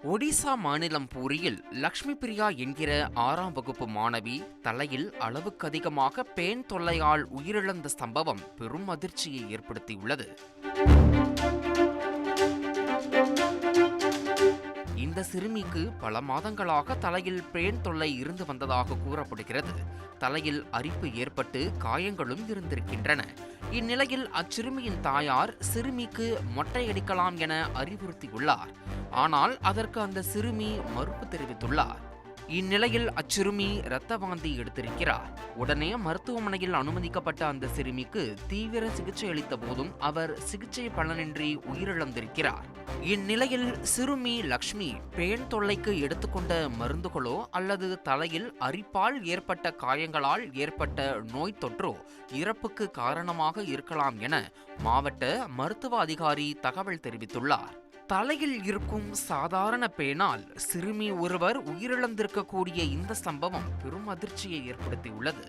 ஒடிசா மாநிலம் பூரியில் லக்ஷ்மி பிரியா என்கிற 6ஆம் வகுப்பு மாணவி தலையில் அளவுக்கு அதிகமாக பேன் தொல்லையால் உயிரிழந்த சம்பவம் பெரும் அதிர்ச்சியை ஏற்படுத்தியுள்ளது. இந்த சிறுமிக்கு பல மாதங்களாக தலையில் பேன் தொல்லை இருந்து வந்ததாக கூறப்படுகிறது. தலையில் அரிப்பு ஏற்பட்டு காயங்களும் இருந்திருக்கின்றன. இந்நிலையில் அச்சிறுமியின் தாயார் சிறுமிக்கு மொட்டையடிக்கலாம் என அறிவுறுத்தியுள்ளார். ஆனால் அதற்கு அந்த சிறுமி மறுப்பு தெரிவித்துள்ளார். இந்நிலையில் அச்சிறுமி இரத்த வாந்தி எடுத்திருக்கிறார். உடனே மருத்துவமனையில் அனுமதிக்கப்பட்ட அந்த சிறுமிக்கு தீவிர சிகிச்சை அளித்த போதும் அவர் சிகிச்சை பலனின்றி உயிரிழந்திருக்கிறார். இந்நிலையில் சிறுமி லக்ஷ்மி பேன் தொல்லைக்கு எடுத்துக்கொண்ட மருந்துகளோ அல்லது தலையில் அரிப்பால் ஏற்பட்ட காயங்களால் ஏற்பட்ட நோய் தொற்றோ இறப்புக்கு காரணமாக இருக்கலாம் என மாவட்ட மருத்துவ அதிகாரி தகவல் தெரிவித்துள்ளார். தலையில் இருக்கும் சாதாரண பேனால் சிறுமி ஒருவர் உயிரிழந்திருக்கக்கூடிய இந்த சம்பவம் பெரும் அதிர்ச்சியை ஏற்படுத்தியுள்ளது.